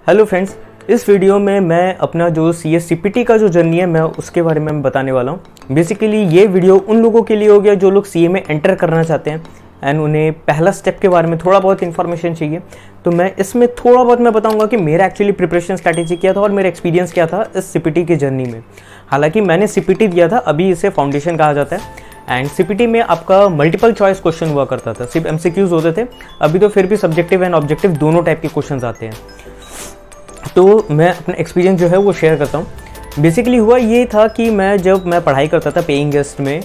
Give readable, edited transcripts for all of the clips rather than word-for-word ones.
Hello friends, इस video में मैं अपना जो CA/CPT का जो जर्नी है मैं उसके बारे में बताने वाला हूँ। बेसिकली ये वीडियो उन लोगों के लिए हो गया जो लोग CA में एंटर करना चाहते हैं एंड उन्हें पहला स्टेप के बारे में थोड़ा बहुत इन्फॉर्मेशन चाहिए। तो मैं इसमें थोड़ा बहुत मैं बताऊंगा कि मेरा एक्चुअली प्रिपरेशन स्ट्रैटेजी क्या था और मेरा एक्सपीरियंस क्या था इस CPT की जर्नी में। हालांकि मैंने CPT दिया था, अभी इसे फाउंडेशन कहा जाता है एंड CPT में आपका मल्टीपल चॉइस क्वेश्चन हुआ करता था, सिर्फ MCQs होते थे। अभी तो फिर भी सब्जेक्टिव एंड ऑब्जेक्टिव दोनों टाइप के क्वेश्चन आते हैं। तो मैं अपना एक्सपीरियंस जो है वो शेयर करता हूँ। बेसिकली हुआ ये था कि जब मैं पढ़ाई करता था पेइंग गेस्ट में,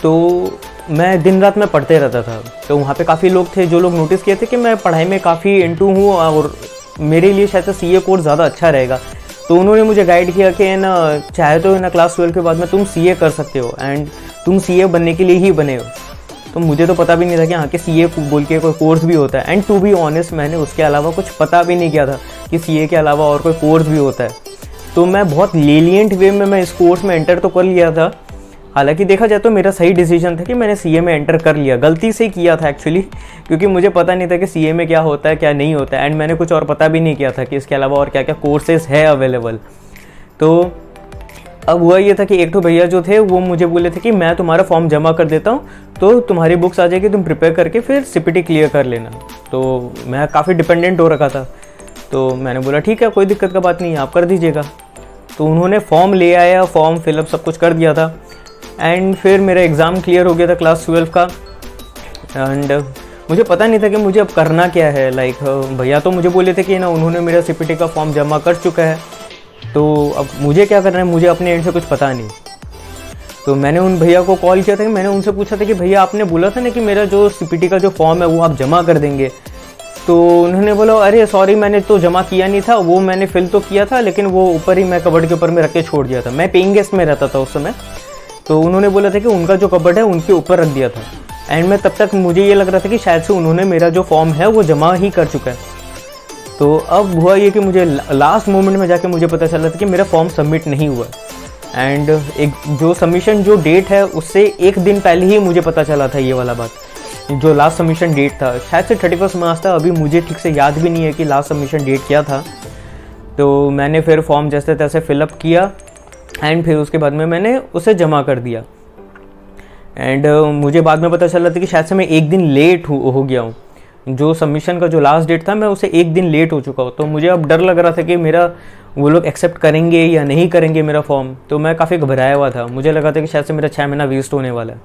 तो मैं दिन रात में पढ़ते रहता था। तो वहाँ पे काफ़ी लोग थे जो लोग नोटिस किए थे कि मैं पढ़ाई में काफ़ी इंटू हूँ और मेरे लिए शायद CA कोर्स ज़्यादा अच्छा रहेगा। तो उन्होंने मुझे गाइड किया कि ना चाहे तो ना क्लास 12 के बाद में तुम CA कर सकते हो एंड तुम CA बनने के लिए ही बने हो। तो मुझे तो पता भी नहीं था कि हाँ के CA बोल के कोई कोर्स भी होता है एंड टू बी ऑनेस्ट मैंने उसके अलावा कुछ पता भी नहीं किया था कि CA के अलावा और कोई कोर्स भी होता है। तो मैं बहुत लेलिएंट वे में मैं इस कोर्स में एंटर तो कर लिया था। हालांकि देखा जाए तो मेरा सही डिसीजन था कि मैंने CA में एंटर कर लिया, गलती से किया था एक्चुअली, क्योंकि मुझे पता नहीं था कि CA में क्या होता है क्या नहीं होता है एंड मैंने कुछ और पता भी नहीं किया था कि इसके अलावा और क्या क्या कोर्सेज है अवेलेबल। तो अब हुआ ये था कि एक तो भैया जो थे वो मुझे बोले थे कि मैं तुम्हारा फॉर्म जमा कर देता हूँ तो तुम्हारी बुक्स आ जाएगी, तुम प्रिपेयर करके फिर CPT क्लियर कर लेना। तो मैं काफ़ी डिपेंडेंट हो रखा था, तो मैंने बोला ठीक है कोई दिक्कत का बात नहीं, आप कर दीजिएगा। तो उन्होंने फॉर्म ले आया, फॉर्म फिलअप सब कुछ कर दिया था एंड फिर मेरा एग्ज़ाम क्लियर हो गया था क्लास 12 का। एंड मुझे पता नहीं था कि मुझे अब करना क्या है। भैया तो मुझे बोले थे कि ना उन्होंने मेरा CPT का फॉर्म जमा कर चुका है, तो अब मुझे क्या करना है, मुझे अपने एंड से कुछ पता नहीं। तो मैंने उन भैया को कॉल किया था, मैंने उनसे पूछा था कि भैया आपने बोला था ना कि मेरा जो CPT का जो फॉर्म है वो आप जमा कर देंगे। तो उन्होंने बोला अरे सॉरी मैंने तो जमा किया नहीं था, वो मैंने फिल तो किया था लेकिन वो ऊपर ही मैं कबर्ड के ऊपर में रख के छोड़ दिया था। मैं पेइंग गेस्ट में रहता था उस समय, तो उन्होंने बोला था कि उनका जो कबर्ड है उनके ऊपर रख दिया था एंड मैं तब तक मुझे ये लग रहा था कि शायद से उन्होंने मेरा जो फॉर्म है वो जमा ही कर चुका है। तो अब हुआ ये कि मुझे लास्ट मोमेंट में जाके मुझे पता चला था कि मेरा फॉर्म सबमिट नहीं हुआ एंड एक जो सबमिशन जो डेट है उससे एक दिन पहले ही मुझे पता चला था ये वाला बात। जो लास्ट सबमिशन डेट था शायद से 31 मार्च था, अभी मुझे ठीक से याद भी नहीं है कि लास्ट सबमिशन डेट क्या था। तो मैंने फिर फॉर्म जैसे तैसे फिलअप किया एंड फिर उसके बाद में मैंने उसे जमा कर दिया एंड मुझे बाद में पता चला था कि शायद से मैं एक दिन लेट हो गया हूँ। जो सबमिशन का जो लास्ट डेट था मैं उसे एक दिन लेट हो चुका हूँ। तो मुझे अब डर लग रहा था कि मेरा वो लोग एक्सेप्ट करेंगे या नहीं करेंगे मेरा फॉर्म। तो मैं काफ़ी घबराया हुआ था, मुझे लगा था कि शायद से मेरा 6 महीना वेस्ट होने वाला है।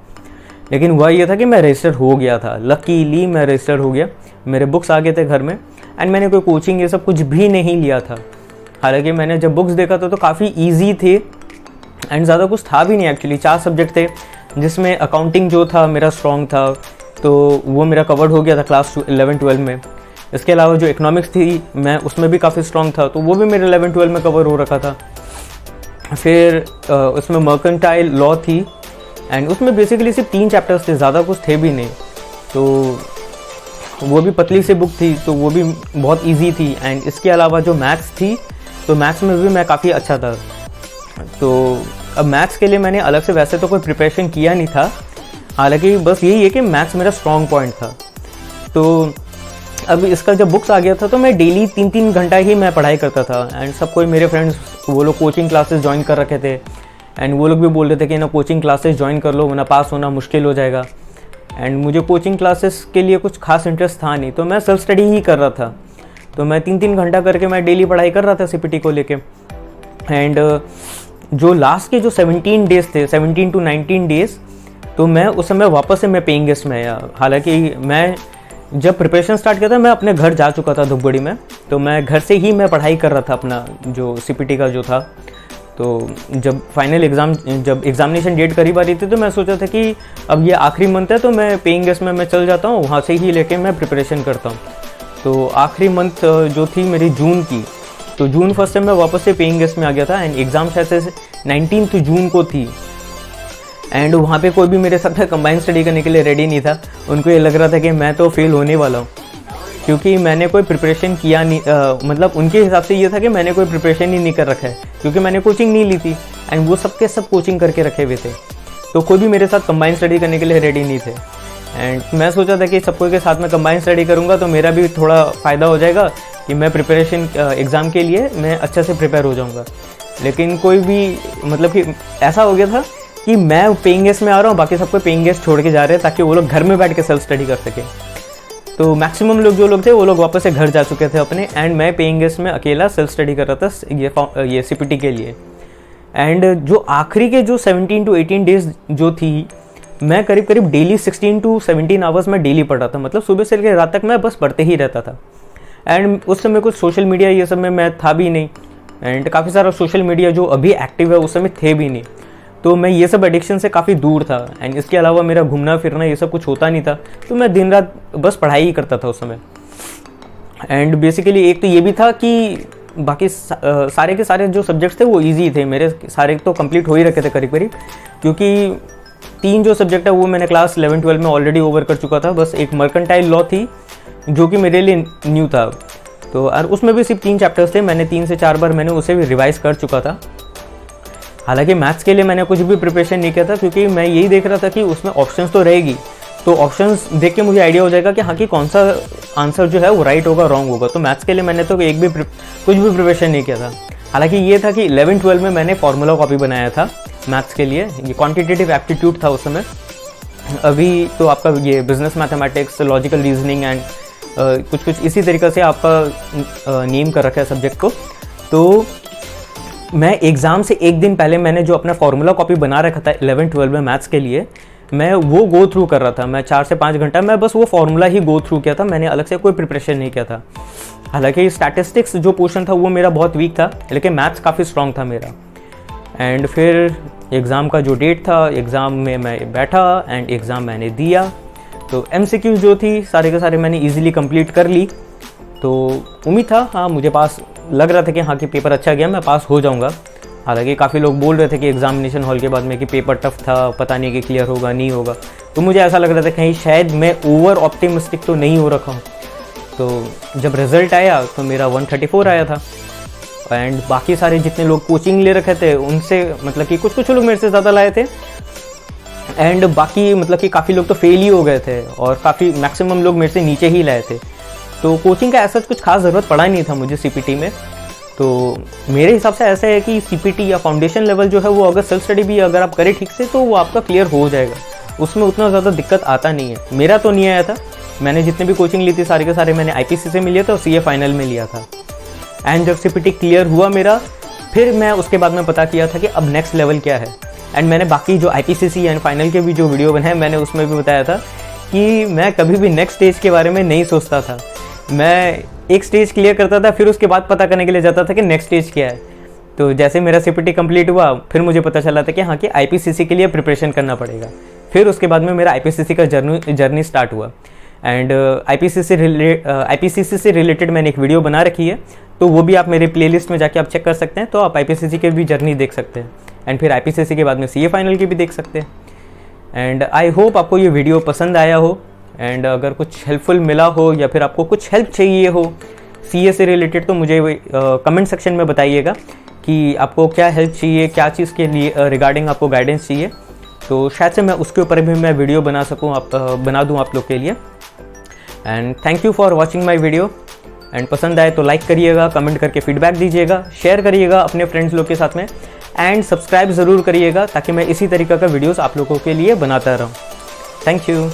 लेकिन हुआ ये था कि मैं रजिस्टर्ड हो गया था, लकीली मैं रजिस्टर्ड हो गया। मेरे बुक्स आ गए थे घर में एंड मैंने कोई कोचिंग ये सब कुछ भी नहीं लिया था। हालांकि मैंने जब बुक्स देखा था तो काफ़ी ईजी थे एंड ज़्यादा कुछ था भी नहीं एक्चुअली। 4 सब्जेक्ट थे जिसमें अकाउंटिंग जो था मेरा स्ट्रॉन्ग था, तो वो मेरा कवर्ड हो गया था क्लास 11-12 में। इसके अलावा जो इकोनॉमिक्स थी मैं उसमें भी काफ़ी स्ट्रॉन्ग था, तो वो भी मेरे 11-12 में कवर हो रखा था। फिर उसमें मर्केंटाइल लॉ थी एंड उसमें बेसिकली सिर्फ 3 चैप्टर्स थे, ज़्यादा कुछ थे भी नहीं। तो वो भी पतली सी बुक थी, तो वो भी बहुत ईजी थी। एंड इसके अलावा जो मैथ्स थी, तो मैथ्स में भी मैं काफ़ी अच्छा था। तो अब मैथ्स के लिए मैंने अलग से वैसे तो कोई प्रिपरेशन किया नहीं था, हालांकि बस यही है कि मैथ्स मेरा स्ट्रॉन्ग पॉइंट था। तो अब इसका जब बुक्स आ गया था तो मैं डेली 3-3 घंटा ही मैं पढ़ाई करता था एंड सब कोई मेरे फ्रेंड्स वो लोग कोचिंग क्लासेस ज्वाइन कर रखे थे एंड वो लोग भी बोल रहे थे कि ना कोचिंग क्लासेस ज्वाइन कर लो वरना पास होना मुश्किल हो जाएगा। एंड मुझे कोचिंग क्लासेस के लिए कुछ खास इंटरेस्ट था नहीं, तो मैं सेल्फ स्टडी ही कर रहा था। तो मैं 3-3 घंटा करके मैं डेली पढ़ाई कर रहा था CPT को लेके। एंड जो लास्ट के जो 17 डेज थे, 17 to 19 डेज, तो मैं उस समय वापस से मैं पेइंग गेस्ट में आया। हालांकि मैं जब प्रिपरेशन स्टार्ट किया था मैं अपने घर जा चुका था धूपगढ़ी में, तो मैं घर से ही मैं पढ़ाई कर रहा था अपना जो CPT का जो था। तो जब फाइनल एग्ज़ाम जब एग्जामिनेशन डेट करीब आ रही थी तो मैं सोचा था कि अब ये आखिरी मंथ है तो मैं पेइंग गेस्ट में मैं चल जाता हूँ, वहाँ से ही लेके मैं प्रिपरेशन करता हूँ। तो आखिरी मंथ जो थी मेरी जून की, तो जून 1 से मैं वापस से पेइंग गेस्ट में आ गया था एंड एग्ज़ाम शायद से 19 जून को थी। एंड वहाँ पे कोई भी मेरे साथ कंबाइंड स्टडी करने के लिए रेडी नहीं था। उनको ये लग रहा था कि मैं तो फेल होने वाला हूँ, क्योंकि मैंने कोई प्रिपरेशन किया नहीं। मतलब उनके हिसाब से ये था कि मैंने कोई प्रिपरेशन ही नहीं कर रखा है, क्योंकि मैंने कोचिंग नहीं ली थी एंड वो सबके सब कोचिंग करके रखे हुए थे। तो कोई भी मेरे साथ कंबाइंड स्टडी करने के लिए रेडी नहीं थे एंड मैं सोचा था कि सबको के साथ में कंबाइंड स्टडी करूँगा तो मेरा भी थोड़ा फ़ायदा हो जाएगा कि मैं प्रिपरेशन एग्ज़ाम के लिए मैं अच्छे से प्रिपेयर हो जाऊँगा। लेकिन कोई भी मतलब कि ऐसा हो गया था कि मैं पेइंग गेस्ट में आ रहा हूँ, बाकी सबको पेइंग गेस्ट छोड़ के जा रहे हैं ताकि वो लोग घर में बैठ के सेल्फ स्टडी कर सकें। तो मैक्सिमम लोग जो लोग थे वो लोग वापस से घर जा चुके थे अपने, एंड मैं पेइंग गेस्ट में अकेला सेल्फ स्टडी कर रहा था ये CPT के लिए। एंड जो आखिरी के जो 17 to 18 डेज जो थी, मैं करीब करीब डेली 16 to 17 आवर्स में डेली पढ़ रहा था। मतलब सुबह से लेकर रात तक मैं बस पढ़ते ही रहता था। एंड उस समय कुछ सोशल मीडिया ये सब में मैं था भी नहीं, एंड काफ़ी सारा सोशल मीडिया जो अभी एक्टिव है उस समय थे भी नहीं। तो मैं ये सब एडिक्शन से काफ़ी दूर था, एंड इसके अलावा मेरा घूमना फिरना ये सब कुछ होता नहीं था। तो मैं दिन रात बस पढ़ाई ही करता था उस समय। एंड बेसिकली एक तो ये भी था कि बाकी सारे के सारे जो सब्जेक्ट्स थे वो इजी थे, मेरे सारे तो कंप्लीट हो ही रखे थे करीब करीब, क्योंकि 3 जो सब्जेक्ट है वो मैंने क्लास 11-12 में ऑलरेडी ओवर कर चुका था। बस एक मर्केंटाइल लॉ थी जो कि मेरे लिए न्यू था, तो और उसमें भी सिर्फ 3 चैप्टर्स थे। मैंने 3 से 4 बार मैंने उसे भी रिवाइज़ कर चुका था। हालांकि मैथ्स के लिए मैंने कुछ भी प्रिपरेशन नहीं किया था, क्योंकि मैं यही देख रहा था कि उसमें ऑप्शंस तो रहेगी, तो ऑप्शंस देख के मुझे आइडिया हो जाएगा कि हाँ कि कौन सा आंसर जो है वो राइट होगा रॉन्ग होगा। तो मैथ्स के लिए मैंने तो कुछ भी प्रिपरेशन नहीं किया था। हालांकि ये था कि 11-12 में मैंने फार्मूला कॉपी बनाया था मैथ्स के लिए, ये क्वांटिटेटिव एप्टीट्यूड था उस समय। अभी तो आपका ये business mathematics, logical reasoning and कुछ इसी तरीके से आपका नेम कर रखा है सब्जेक्ट को। तो मैं एग्ज़ाम से एक दिन पहले मैंने जो अपना फार्मूला कॉपी बना रखा था 11-12 में मैथ्स के लिए, मैं वो गो थ्रू कर रहा था। मैं 4 से 5 घंटा मैं बस वो फार्मूला ही गो थ्रू किया था, मैंने अलग से कोई प्रिपरेशन नहीं किया था। हालांकि स्टैटिस्टिक्स जो पोर्शन था वो मेरा बहुत वीक था, लेकिन मैथ्स काफ़ी स्ट्रॉन्ग था मेरा। एंड फिर एग्ज़ाम का जो डेट था, एग्ज़ाम में मैं बैठा एंड एग्ज़ाम मैंने दिया। तो MCQ जो थी सारे के सारे मैंने ईजिली कंप्लीट कर ली। तो उम्मीद था, हाँ मुझे पास लग रहा था कि हाँ कि पेपर अच्छा गया, मैं पास हो जाऊँगा। हालांकि काफ़ी लोग बोल रहे थे कि एग्जामिनेशन हॉल के बाद में कि पेपर टफ था, पता नहीं कि क्लियर होगा नहीं होगा। तो मुझे ऐसा लग रहा था कहीं शायद मैं ओवर ऑप्टिमिस्टिक तो नहीं हो रखा हूँ। तो जब रिज़ल्ट आया तो मेरा 134 आया था, एंड बाकी सारे जितने लोग कोचिंग ले रखे थे उनसे मतलब कि कुछ लोग मेरे से ज़्यादा लाए थे, एंड बाकी मतलब कि काफ़ी लोग तो फेल ही हो गए थे, और काफ़ी मैक्सिमम लोग मेरे से नीचे ही लाए थे। तो कोचिंग का ऐसा कुछ खास ज़रूरत पड़ा ही नहीं था मुझे CPT में। तो मेरे हिसाब से ऐसा है कि CPT या फाउंडेशन लेवल जो है वो अगर सेल्फ स्टडी भी अगर आप करें ठीक से तो वो आपका क्लियर हो जाएगा, उसमें उतना ज़्यादा दिक्कत आता नहीं है। मेरा तो नहीं आया था, मैंने जितने भी कोचिंग ली थी सारे के सारे मैंने IPC से लिया था और CA फाइनल में लिया था। एंड जब CPT क्लियर हुआ मेरा, फिर मैं उसके बाद में पता किया था कि अब नेक्स्ट लेवल क्या है। एंड मैंने बाकी जो IPCC एंड फाइनल के भी जो वीडियो बनाए मैंने उसमें भी बताया था कि मैं कभी भी नेक्स्ट स्टेज के बारे में नहीं सोचता था। मैं एक स्टेज क्लियर करता था, फिर उसके बाद पता करने के लिए जाता था कि नेक्स्ट स्टेज क्या है। तो जैसे मेरा CPT कंप्लीट हुआ, फिर मुझे पता चला था कि हाँ कि IPCC के लिए प्रिपरेशन करना पड़ेगा। फिर उसके बाद में मेरा IPCC का जर्नी स्टार्ट हुआ। एंड IPCC से रिलेटेड मैंने एक वीडियो बना रखी है, तो वो भी आप मेरे प्लेलिस्ट में जाके आप चेक कर सकते हैं। तो आप IPCC के भी जर्नी देख सकते हैं, एंड फिर IPCC के बाद में CA फाइनल की भी देख सकते हैं। एंड आई होप आपको ये वीडियो पसंद आया हो, एंड अगर कुछ हेल्पफुल मिला हो या फिर आपको कुछ हेल्प चाहिए हो CA से रिलेटेड, तो मुझे कमेंट सेक्शन में बताइएगा कि आपको क्या हेल्प चाहिए, क्या चीज़ के लिए रिगार्डिंग आपको गाइडेंस चाहिए। तो शायद से मैं उसके ऊपर भी मैं वीडियो बना दूँ आप लोग के लिए। And thank you for watching my video. And पसंद आए तो लाइक करिएगा, कमेंट करके फीडबैक दीजिएगा, शेयर करिएगा अपने फ्रेंड्स लोग के साथ में, एंड सब्सक्राइब ज़रूर करिएगा ताकि मैं इसी तरीके का वीडियोस आप लोगों के लिए बनाता रहूँ। Thank you.